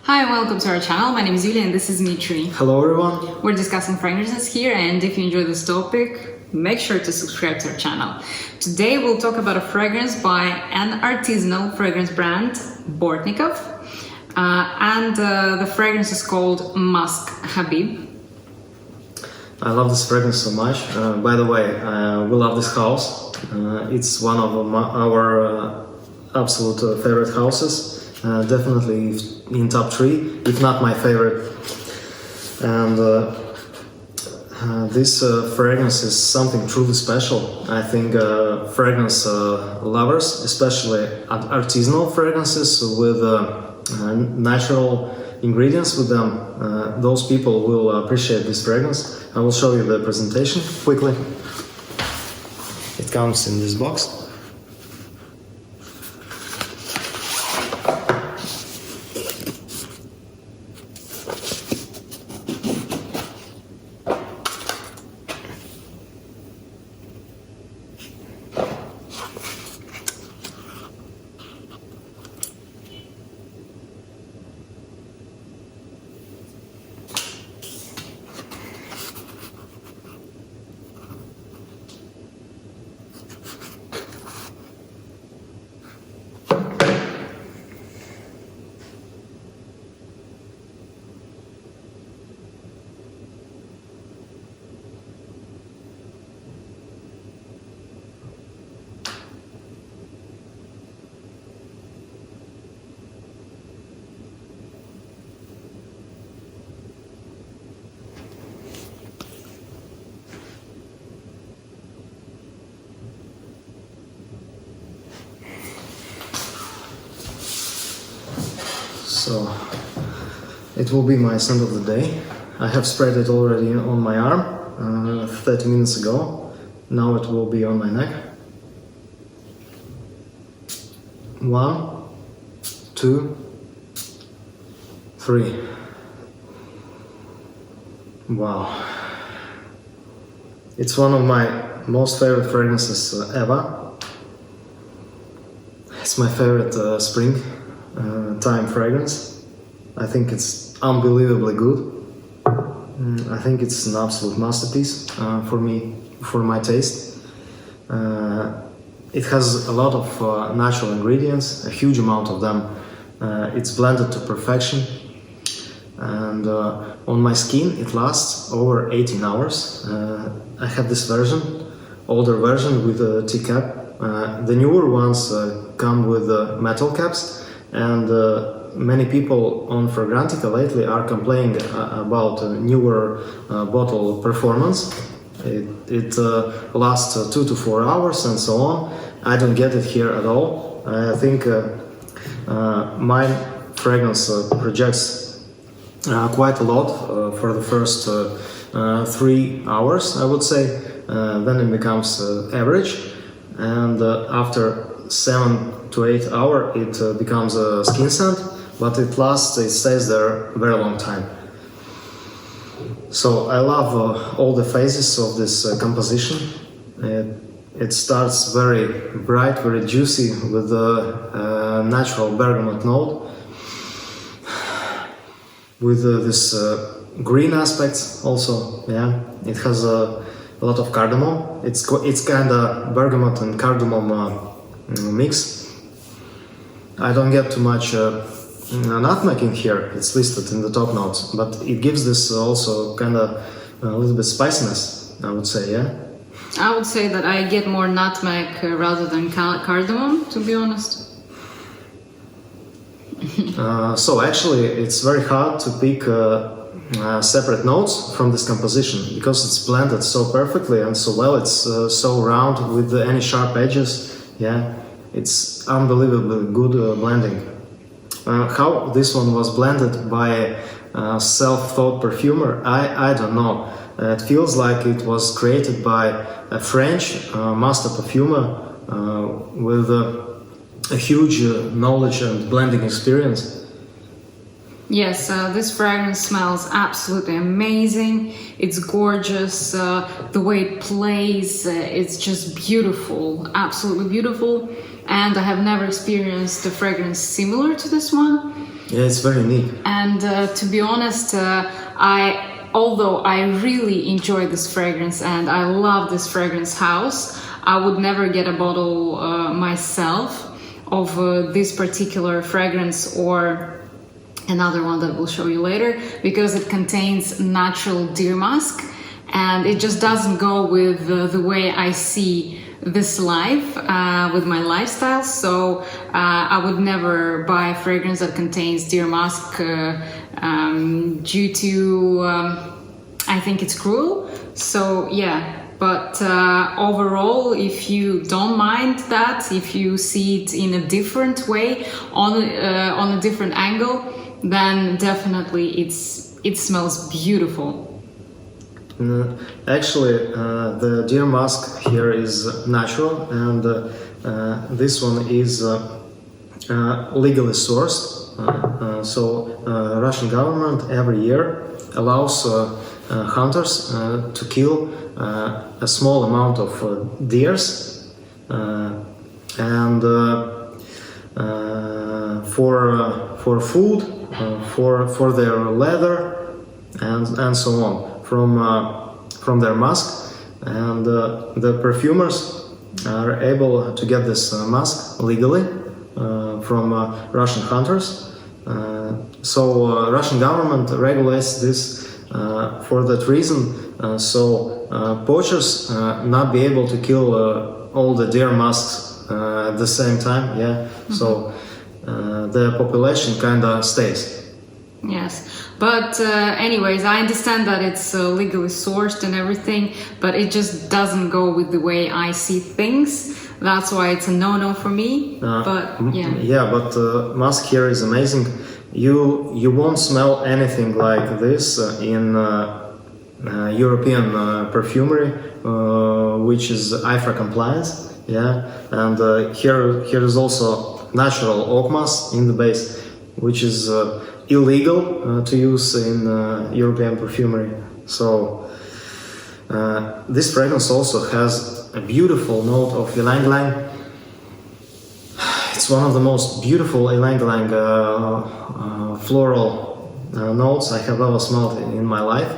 Hi, welcome to our channel. My name is Yulia and this is Dmitry. Hello everyone. We're discussing fragrances here, and if you enjoy this topic, make sure to subscribe to our channel. Today we'll talk about a fragrance by an artisanal fragrance brand, Bortnikov, and the fragrance is called Musk Khabib. I love this fragrance so much. By the way, we love this house. It's one of our absolute favorite houses. Definitely in top 3, if not my favorite. And this fragrance is something truly special. I think fragrance lovers, especially artisanal fragrances with natural ingredients with them, those people will appreciate this fragrance. I will show you the presentation quickly. It comes in this box. So it will be my scent of the day. I have sprayed it already on my arm 30 minutes ago. Now it will be on my neck. 1, 2, 3. Wow. It's one of my most favorite fragrances ever. It's my favorite spring time fragrance. I think it's unbelievably good. I think it's an absolute masterpiece for me, for my taste. It has a lot of natural ingredients, a huge amount of them. It's blended to perfection, and on my skin it lasts over 18 hours. I have this version, older version with a tea cap. The newer ones come with metal caps. And many people on Fragrantica lately are complaining about newer bottle performance. It lasts 2 to 4 hours and so on. I don't get it here at all. I think my fragrance projects quite a lot for the first 3 hours, I would say. Then it becomes average, and after 7 to 8 hours it becomes a skin scent, but it stays there a very long time. So I love all the phases of this composition. It starts very bright, very juicy with a natural bergamot note, with this green aspects also. Yeah, it has a lot of cardamom. It's kind of bergamot and cardamom mix. I don't get too much nutmeg in here. It's listed in the top notes, but it gives this also kind of a little bit spiciness, I would say. Yeah, I would say that I get more nutmeg rather than cardamom, to be honest. So actually it's very hard to pick separate notes from this composition, because it's blended so perfectly and so well. It's so round with any sharp edges. Yeah, it's unbelievably good blending. How this one was blended by a self-taught perfumer, I don't know. It feels like it was created by a French master perfumer with a huge knowledge and blending experience. Yes, this fragrance smells absolutely amazing. It's gorgeous. The way it plays, it's just beautiful, absolutely beautiful. And I have never experienced a fragrance similar to this one. Yeah, it's very unique. And to be honest, although I really enjoy this fragrance and I love this fragrance house, I would never get a bottle myself of this particular fragrance or another one that we'll show you later, because it contains natural deer musk and it just doesn't go with the way I see this life, with my lifestyle. So I would never buy a fragrance that contains deer musk due to I think it's cruel. So yeah, but overall, if you don't mind that, if you see it in a different way, on a different angle, then definitely it smells beautiful. Actually, the deer musk here is natural, and this one is legally sourced. So Russian government every year allows hunters to kill a small amount of deers, and for food, for their leather, and so on, from their musk. And the perfumers are able to get this musk legally from Russian hunters. So Russian government regulates this for that reason, so poachers not be able to kill all the deer musks at the same time. Yeah, so the population kinda stays. Yes, but anyways, I understand that it's legally sourced and everything, but it just doesn't go with the way I see things. That's why it's a no-no for me. But yeah. Yeah, but musk here is amazing. You won't smell anything like this in European perfumery, which is IFRA compliant. Yeah, and here is also natural oak musk in the base, which is illegal to use in European perfumery. So this fragrance also has a beautiful note of Ylang-ylang. It's one of the most beautiful Ylang-ylang floral notes I have ever smelled in my life.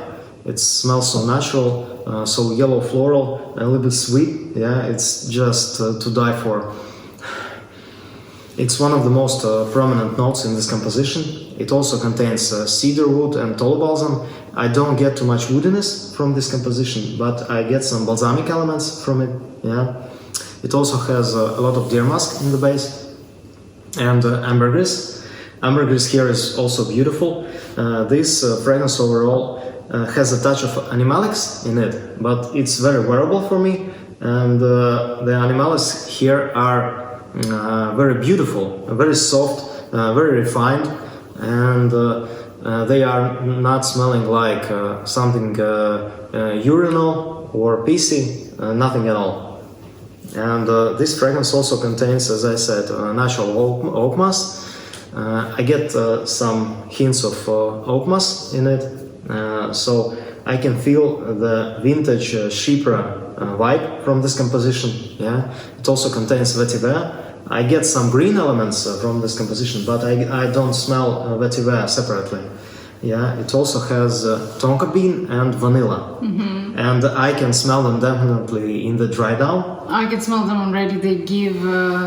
It smells so natural, so yellow floral, a little bit sweet. Yeah, it's just to die for. It's one of the most prominent notes in this composition. It also contains cedar wood and tall balsam. I don't get too much woodiness from this composition, but I get some balsamic elements from it. Yeah, it also has a lot of deer musk in the base and ambergris. Ambergris here is also beautiful. This fragrance overall has a touch of animalics in it, but it's very wearable for me. And the animalics here are very beautiful, very soft, very refined, and they are not smelling like something urinal or pissy, nothing at all. And this fragrance also contains, as I said, natural oak musk. I get some hints of oak musk in it, so I can feel the vintage Chypre vibe from this composition. Yeah, it also contains vetiver. I get some green elements from this composition, but I don't smell vetiver separately. Yeah, it also has tonka bean and vanilla, and I can smell them definitely in the dry down. I can smell them already. They give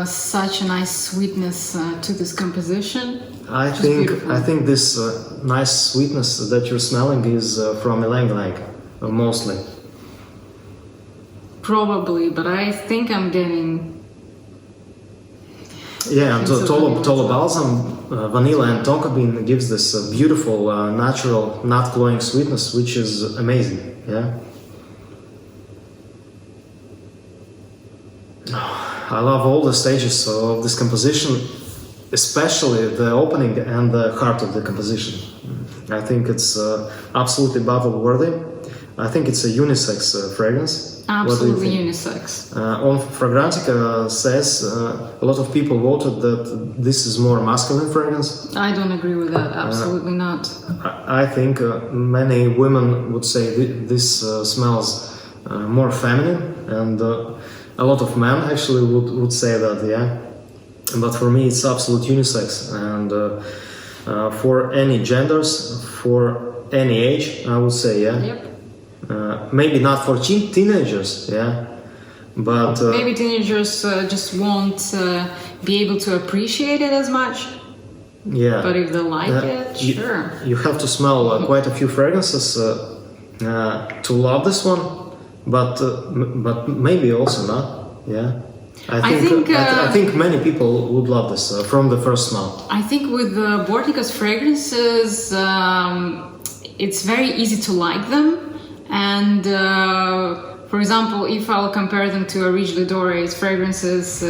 such a nice sweetness to this composition. I think this nice sweetness that you're smelling is from Ylang-ylang, mostly. Probably, but I think I'm getting. Yeah, and tolo balsam, vanilla and tonka bean gives this beautiful, natural, not cloying sweetness, which is amazing. Yeah. I love all the stages of this composition, especially the opening and the heart of the composition. I think it's absolutely bottle worthy. I think it's a unisex fragrance. Absolutely unisex. On Fragrantica says a lot of people voted that this is more masculine fragrance. I don't agree with that. Absolutely not. I think many women would say this smells more feminine, and a lot of men actually would say that. Yeah, but for me it's absolute unisex, and for any genders, for any age, I would say, yeah. Yep. Maybe not for teenagers, yeah, but Maybe teenagers just won't be able to appreciate it as much. yeah. But if they like it, sure. You have to smell quite a few fragrances to love this one, but maybe also not. Yeah, I think many people would love this from the first smell. I think with the Bortnikov's fragrances, it's very easy to like them. And for example, if I'll compare them to Origine Dore's fragrances,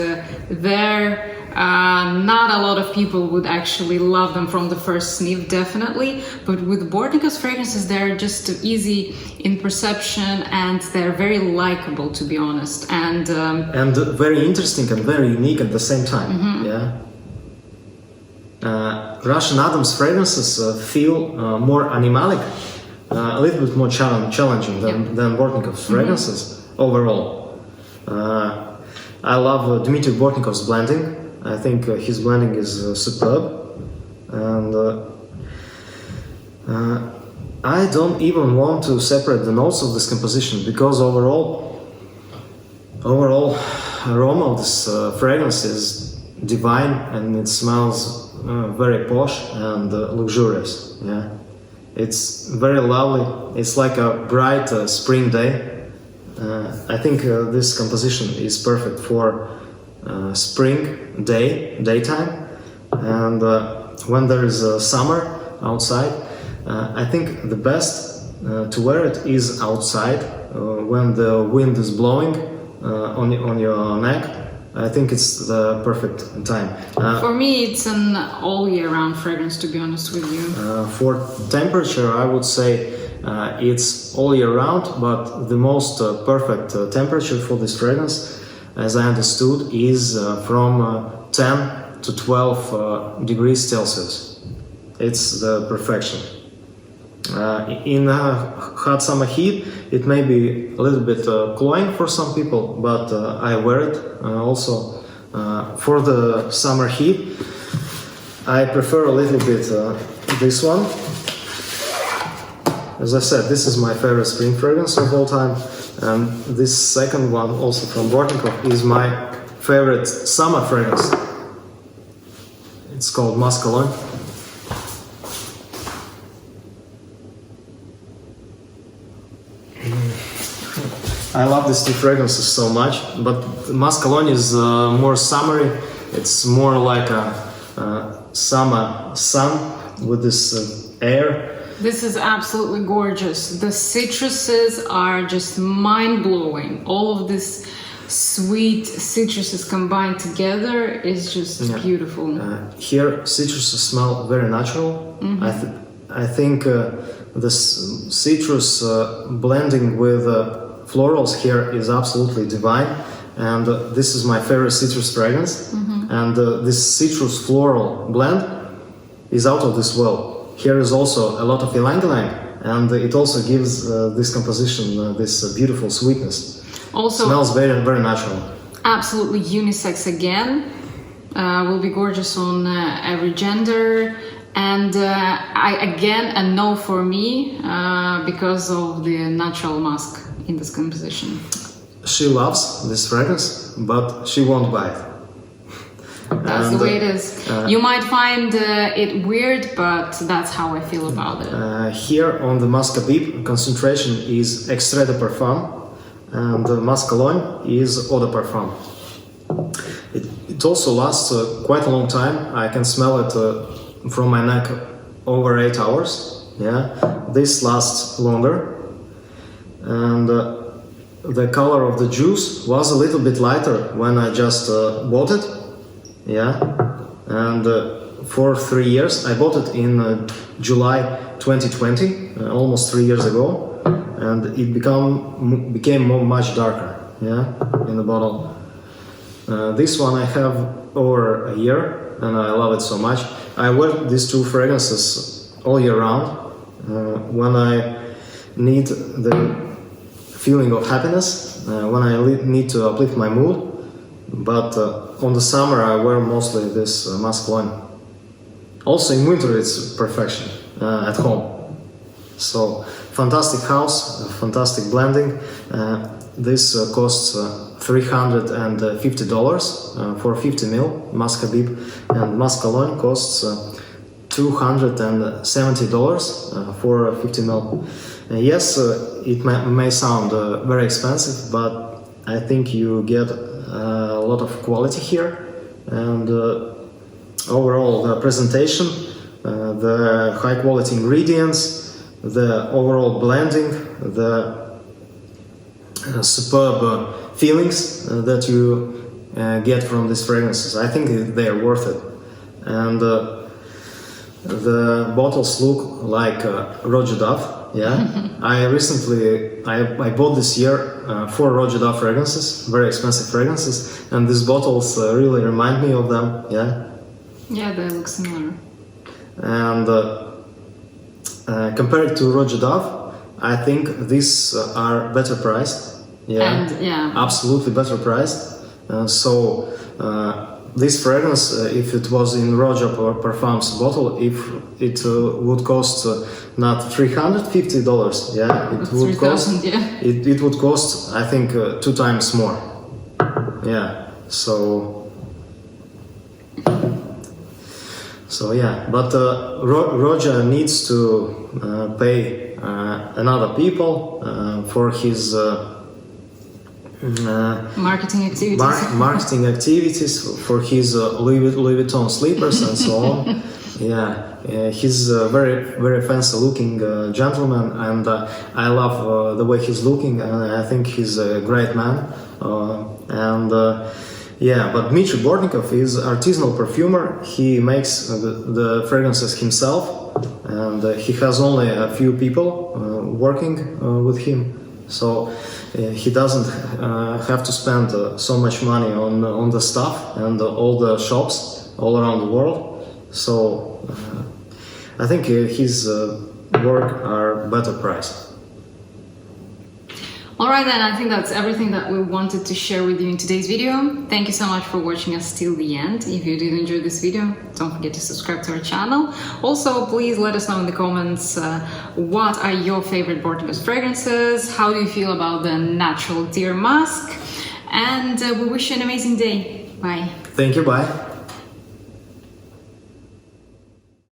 not a lot of people would actually love them from the first sniff, definitely. But with Bortnikov's fragrances, they're just easy in perception and they're very likable, to be honest. And very interesting and very unique at the same time. Mm-hmm. Yeah. Russian Adams fragrances feel more animalic, a little bit more challenging than Bortnikov's fragrances overall. I love Dmitry Bortnikov's blending. I think his blending is superb, and I don't even want to separate the notes of this composition because overall aroma of this fragrance is divine and it smells very posh and luxurious. Yeah, it's very lovely. It's like a bright spring day. I think this composition is perfect for spring daytime, and when there is summer outside, I think the best to wear it is outside when the wind is blowing on your neck. I think it's the perfect time. for me, it's an all year round fragrance, to be honest with you. For temperature, I would say it's all year round, but the most perfect temperature for this fragrance, as I understood, is from 10 to 12 degrees Celsius. It's the perfection. In hot summer heat, it may be a little bit cloying for some people, but I wear it also. For the summer heat, I prefer a little bit this one. As I said, this is my favorite spring fragrance of all time. And this second one, also from Bortnikov, is my favorite summer fragrance. It's called Musk Khabib. I love these two fragrances so much, but Musk Khabib is more summery. It's more like a summer sun with this air. This is absolutely gorgeous. The citruses are just mind-blowing. All of this sweet citruses combined together is just beautiful. Here, citruses smell very natural. Mm-hmm. I think the citrus blending with florals here is absolutely divine. And this is my favorite citrus fragrance. Mm-hmm. And this citrus floral blend is out of this world. Here is also a lot of Ylang-ylang, and it also gives this composition this beautiful sweetness. Also, smells very, very natural. Absolutely unisex again. Will be gorgeous on every gender. And a no for me because of the natural musk in this composition. She loves this fragrance, but she won't buy it. That's the way it is. You might find it weird, but that's how I feel about it. Here on the Musk Khabib, concentration is extrait de parfum, and the Musk Khabib is eau de parfum. It also lasts quite a long time. I can smell it from my neck over 8 hours. Yeah, this lasts longer, and the color of the juice was a little bit lighter when I just bought it. Yeah, and for 3 years, I bought it in July 2020, almost 3 years ago, and it became much darker. Yeah, in the bottle. This one I have over a year, and I love it so much. I wear these two fragrances all year round when I need the feeling of happiness, when I need to uplift my mood. But on the summer, I wear mostly this Musk Khabib. Also in winter it's perfection at home. So fantastic house, fantastic blending. This costs $350 for 50 ml Musk Khabib, and Musk Cologne costs $270 for 50 ml. Yes, it may sound very expensive, but I think you get a lot of quality here, and overall the presentation, the high quality ingredients, the overall blending, the superb feelings that you get from these fragrances. I think they are worth it. And the bottles look like Roger Duff. Yeah, I bought this year 4 Roger Duff fragrances, very expensive fragrances, and these bottles really remind me of them. Yeah. Yeah, they look similar. And compared to Roger Duff, I think these are better priced. Yeah, and, yeah, absolutely better priced. So this fragrance, if it was in Roger Parfums bottle, if it would cost not $350, yeah, it would cost. Yeah. It would cost, I think, 2 times more. Yeah. So yeah, but Roger needs to pay another people for his marketing activities. Marketing activities for his Louis Vuitton slippers and so on. Yeah, he's a very fancy looking gentleman, and I love the way he's looking, and I think he's a great man. Yeah, but Dmitry Bortnikov is artisanal perfumer. He makes the fragrances himself, and he has only a few people working with him. So he doesn't have to spend so much money on the stuff and all the shops all around the world. So I think his work are better priced. Alright then, I think that's everything that we wanted to share with you in today's video. Thank you so much for watching us till the end. If you did enjoy this video, don't forget to subscribe to our channel. Also, please let us know in the comments what are your favorite Bortnikov fragrances, how do you feel about the natural deer musk, and we wish you an amazing day. Bye. Thank you, bye.